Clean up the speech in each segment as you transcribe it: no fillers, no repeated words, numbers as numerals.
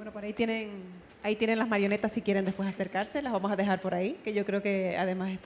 Bueno, por ahí tienen las marionetas si quieren después acercarse, las vamos a dejar por ahí, que yo creo que además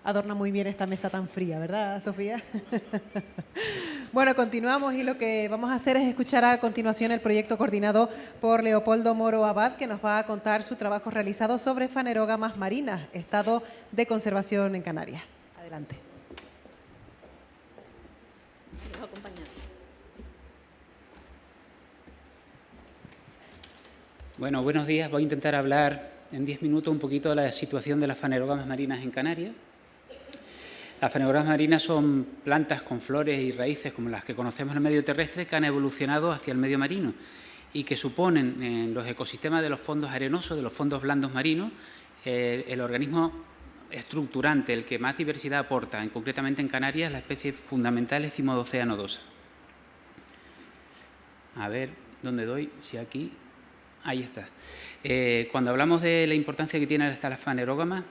adorna muy bien esta mesa tan fría, ¿verdad, Sofía? Bueno, continuamos y lo que vamos a hacer es escuchar a continuación el proyecto coordinado por Leopoldo Moro Abad, que nos va a contar su trabajo realizado sobre fanerógamas marinas, estado de conservación en Canarias. Adelante. Bueno, buenos días. Voy a intentar hablar en 10 minutos un poquito de la situación de las fanerógamas marinas en Canarias. Las fanerógamas marinas son plantas con flores y raíces como las que conocemos en el medio terrestre que han evolucionado hacia el medio marino y que suponen en los ecosistemas de los fondos arenosos, de los fondos blandos marinos, el organismo estructurante, el que más diversidad aporta, concretamente en Canarias, la especie fundamental es Cimodocea nodosa. A ver, ¿dónde doy? Si aquí... Ahí está. Cuando hablamos de la importancia que tienen las fanerógamas,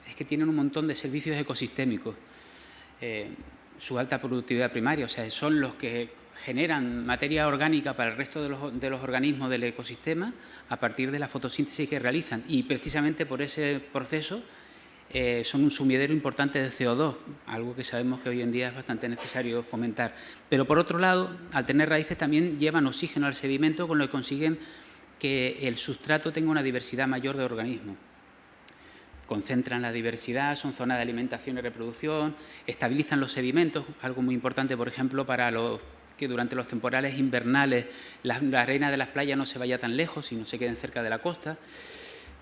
es que tienen un montón de servicios ecosistémicos. Su alta productividad primaria, o sea, son los que generan materia orgánica para el resto de los organismos del ecosistema a partir de la fotosíntesis que realizan. Y precisamente por ese proceso son un sumidero importante de CO2, algo que sabemos que hoy en día es bastante necesario fomentar. Pero por otro lado, al tener raíces también llevan oxígeno al sedimento, con lo que consiguen que el sustrato tenga una diversidad mayor de organismos. Concentran la diversidad, son zonas de alimentación y reproducción, estabilizan los sedimentos, algo muy importante, por ejemplo, para que durante los temporales invernales la arena de las playas no se vaya tan lejos y no se queden cerca de la costa.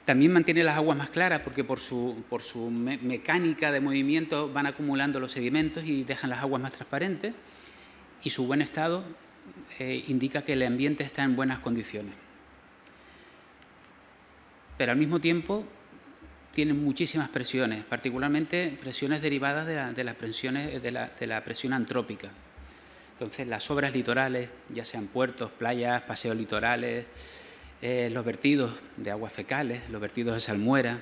También mantiene las aguas más claras porque por su mecánica de movimiento van acumulando los sedimentos y dejan las aguas más transparentes, y su buen estado indica que el ambiente está en buenas condiciones. Pero al mismo tiempo tienen muchísimas presiones, particularmente presiones derivadas de la presión antrópica. Entonces, las obras litorales, ya sean puertos, playas, paseos litorales, los vertidos de aguas fecales, los vertidos de salmuera,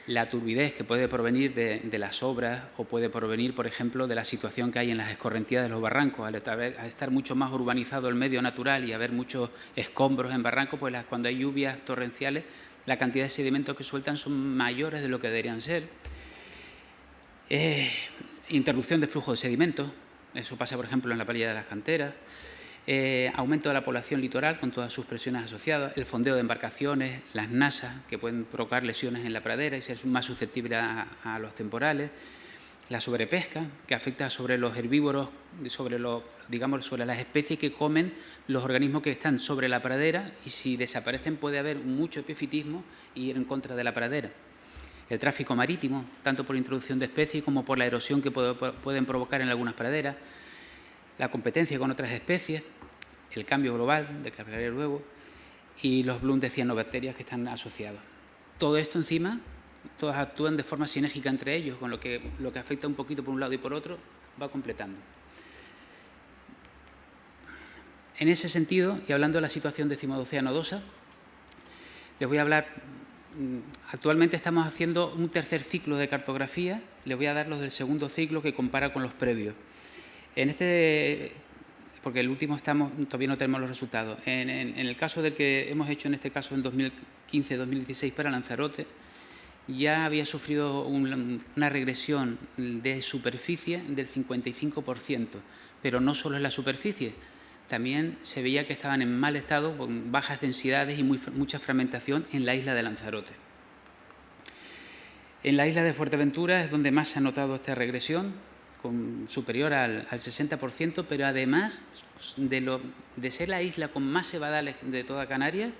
la turbidez que puede provenir de las obras o puede provenir, por ejemplo, de la situación que hay en las escorrentías de los barrancos. Al estar mucho más urbanizado el medio natural y haber muchos escombros en barrancos, pues cuando hay lluvias torrenciales, la cantidad de sedimentos que sueltan son mayores de lo que deberían ser. Interrupción de flujo de sedimentos, eso pasa, por ejemplo, en la playa de las Canteras. Aumento de la población litoral con todas sus presiones asociadas, el fondeo de embarcaciones, las nasas que pueden provocar lesiones en la pradera y ser más susceptibles a los temporales, la sobrepesca que afecta sobre los herbívoros, sobre las especies que comen los organismos que están sobre la pradera, y si desaparecen puede haber mucho epifitismo y ir en contra de la pradera. El tráfico marítimo, tanto por introducción de especies como por la erosión que pueden provocar en algunas praderas, la competencia con otras especies, el cambio global, de que hablaré luego, y los blooms de cianobacterias que están asociados. Todo esto encima, todas actúan de forma sinérgica entre ellos, con lo que afecta un poquito por un lado y por otro va completando. En ese sentido, y hablando de la situación de Cimodocea nodosa, les voy a hablar. Actualmente estamos haciendo un tercer ciclo de cartografía, les voy a dar los del segundo ciclo que compara con los previos. Porque el último todavía no tenemos los resultados. En el caso del que hemos hecho en este caso en 2015-2016 para Lanzarote, ya había sufrido una regresión de superficie del 55%, pero no solo en la superficie, también se veía que estaban en mal estado, con bajas densidades y mucha fragmentación en la isla de Lanzarote. En la isla de Fuerteventura es donde más se ha notado esta regresión, superior al 60%, pero además de ser la isla con más cebadales de toda Canarias,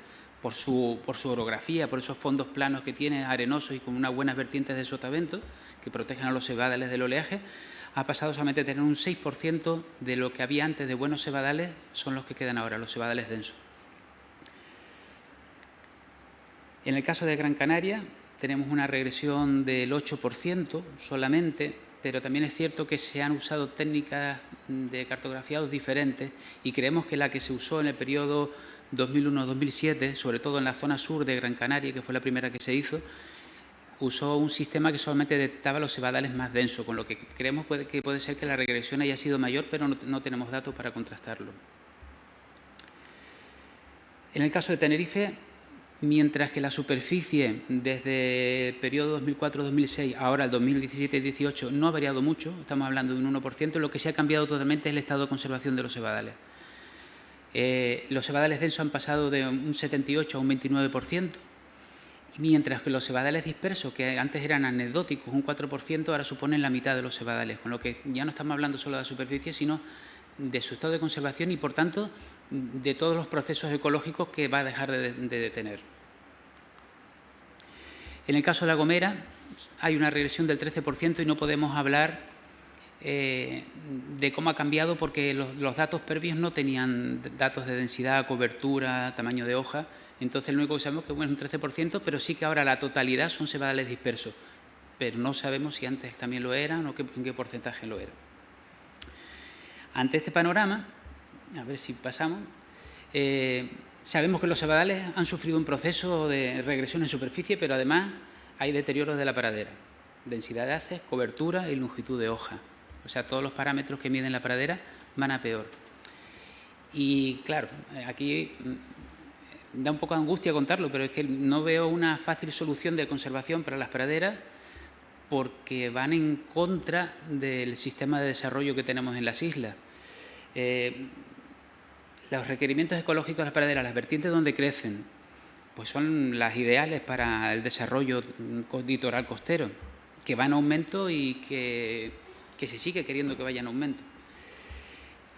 por su orografía, por esos fondos planos que tiene, arenosos y con unas buenas vertientes de sotavento que protegen a los cebadales del oleaje, ha pasado solamente a tener un 6% de lo que había antes de buenos cebadales, son los que quedan ahora, los cebadales densos. En el caso de Gran Canaria tenemos una regresión del 8% solamente, pero también es cierto que se han usado técnicas de cartografiados diferentes y creemos que la que se usó en el periodo 2001-2007, sobre todo en la zona sur de Gran Canaria, que fue la primera que se hizo, usó un sistema que solamente detectaba los cebadales más densos, con lo que creemos que puede ser que la regresión haya sido mayor, pero no tenemos datos para contrastarlo. En el caso de Tenerife, mientras que la superficie desde el periodo 2004-2006, ahora el 2017-18, no ha variado mucho, estamos hablando de un 1%, lo que se ha cambiado totalmente es el estado de conservación de los cebadales. Los cebadales densos han pasado de un 78 a un 29%, mientras que los cebadales dispersos, que antes eran anecdóticos, un 4%, ahora suponen la mitad de los cebadales, con lo que ya no estamos hablando solo de la superficie, sino de su estado de conservación y, por tanto, de todos los procesos ecológicos que va a dejar de tener. En el caso de La Gomera hay una regresión del 13% y no podemos hablar de cómo ha cambiado porque los datos previos no tenían datos de densidad, cobertura, tamaño de hoja. Entonces, lo único que sabemos es que es un 13%, pero sí que ahora la totalidad son cebadales dispersos. Pero no sabemos si antes también lo eran o en qué porcentaje lo era. Ante este panorama, a ver si pasamos, sabemos que los cebadales han sufrido un proceso de regresión en superficie, pero además hay deterioros de la pradera, densidad de haces, cobertura y longitud de hoja. O sea, todos los parámetros que miden la pradera van a peor. Y claro, aquí da un poco de angustia contarlo, pero es que no veo una fácil solución de conservación para las praderas porque van en contra del sistema de desarrollo que tenemos en las islas. Los requerimientos ecológicos de las praderas, las vertientes donde crecen, pues son las ideales para el desarrollo litoral costero, que va en aumento y que se sigue queriendo que vaya en aumento.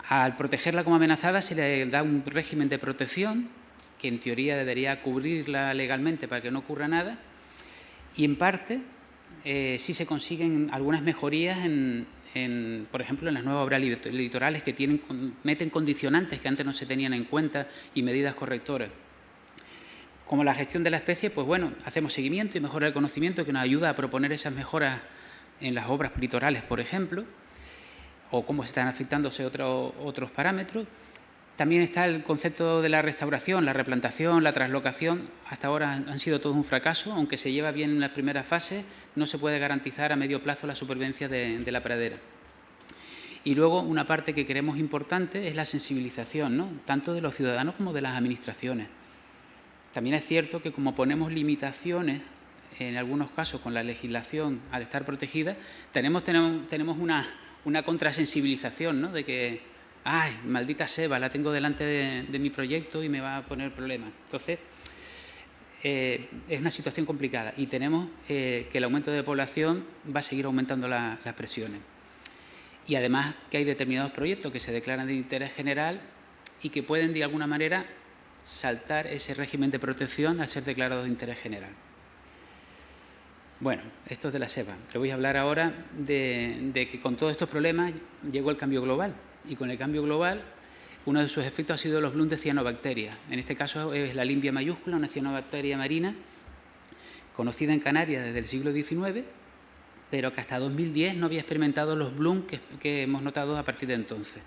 Al protegerla como amenazada se le da un régimen de protección que en teoría debería cubrirla legalmente para que no ocurra nada y en parte sí se consiguen algunas mejorías por ejemplo, en las nuevas obras litorales que meten condicionantes que antes no se tenían en cuenta y medidas correctoras. Como la gestión de la especie, pues bueno, hacemos seguimiento y mejora el conocimiento que nos ayuda a proponer esas mejoras en las obras litorales, por ejemplo, o cómo están afectándose otros parámetros. También está el concepto de la restauración, la replantación, la traslocación. Hasta ahora han sido todos un fracaso, aunque se lleva bien en la primera fase, no se puede garantizar a medio plazo la supervivencia de la pradera. Y luego una parte que creemos importante es la sensibilización, ¿no?, tanto de los ciudadanos como de las administraciones. También es cierto que como ponemos limitaciones, en algunos casos con la legislación al estar protegida, tenemos una contrasensibilización, ¿no?, de que ¡ay, maldita seba, la tengo delante de mi proyecto y me va a poner problemas! Entonces, es una situación complicada y tenemos que el aumento de población va a seguir aumentando las presiones. Y además que hay determinados proyectos que se declaran de interés general y que pueden de alguna manera saltar ese régimen de protección al ser declarados de interés general. Bueno, esto es de la seba. Le voy a hablar ahora de que con todos estos problemas llegó el cambio global. Y con el cambio global, uno de sus efectos ha sido los blooms de cianobacterias. En este caso es la limbia mayúscula, una cianobacteria marina, conocida en Canarias desde el siglo XIX, pero que hasta 2010 no había experimentado los blooms que hemos notado a partir de entonces.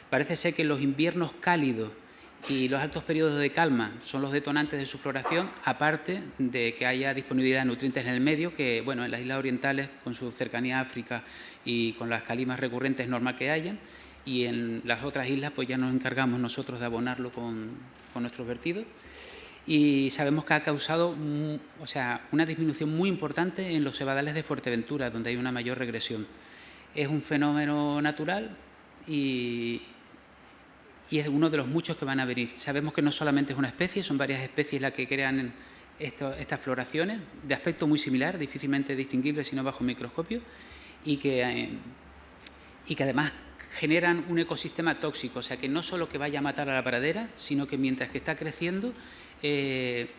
Parece ser que los inviernos cálidos y los altos periodos de calma son los detonantes de su floración, aparte de que haya disponibilidad de nutrientes en el medio, que bueno, en las islas orientales, con su cercanía a África y con las calimas recurrentes, es normal que hayan, y en las otras islas pues ya nos encargamos nosotros de abonarlo con nuestros vertidos. Y sabemos que ha causado una disminución muy importante en los cebadales de Fuerteventura, donde hay una mayor regresión. Es un fenómeno natural y es uno de los muchos que van a venir. Sabemos que no solamente es una especie, son varias especies las que crean estas floraciones, de aspecto muy similar, difícilmente distinguible si no bajo microscopio, y que además generan un ecosistema tóxico, o sea que no solo que vaya a matar a la pradera, sino que mientras que está creciendo,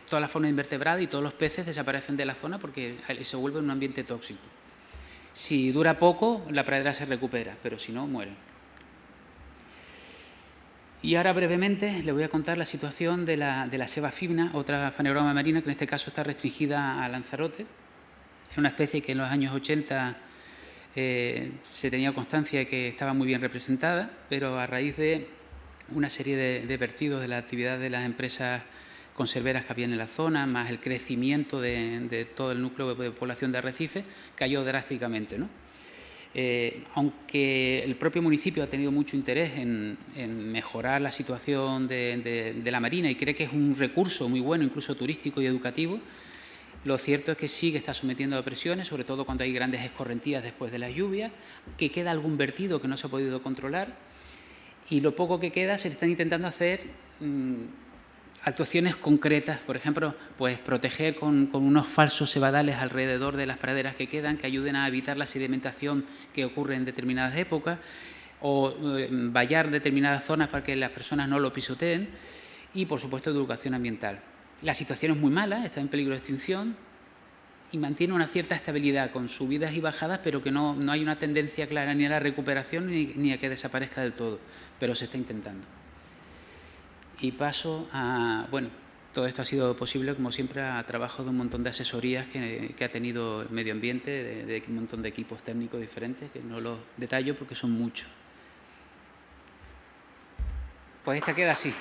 toda la fauna invertebrada y todos los peces desaparecen de la zona porque se vuelve un ambiente tóxico. Si dura poco, la pradera se recupera, pero si no, muere. Y ahora brevemente les voy a contar la situación de la seba fibna, otra fanerógama marina que en este caso está restringida a Lanzarote. Es una especie que en los años 80 se tenía constancia de que estaba muy bien representada, pero a raíz de una serie de vertidos de la actividad de las empresas conserveras que había en la zona, más el crecimiento de todo el núcleo de población de arrecifes, cayó drásticamente, ¿no? Aunque el propio municipio ha tenido mucho interés en mejorar la situación de la marina y cree que es un recurso muy bueno, incluso turístico y educativo, lo cierto es que sí que está sometiendo a presiones, sobre todo cuando hay grandes escorrentías después de las lluvias, que queda algún vertido que no se ha podido controlar, y lo poco que queda se le están intentando hacer actuaciones concretas, por ejemplo, pues proteger con unos falsos cebadales alrededor de las praderas que quedan, que ayuden a evitar la sedimentación que ocurre en determinadas épocas, o vallar determinadas zonas para que las personas no lo pisoteen, y por supuesto educación ambiental. La situación es muy mala, está en peligro de extinción y mantiene una cierta estabilidad con subidas y bajadas, pero que no hay una tendencia clara ni a la recuperación ni a que desaparezca del todo, pero se está intentando. Y paso a, bueno, todo esto ha sido posible, como siempre, a trabajo de un montón de asesorías que ha tenido el medio ambiente, de un montón de equipos técnicos diferentes, que no los detallo porque son muchos. Pues esta queda así.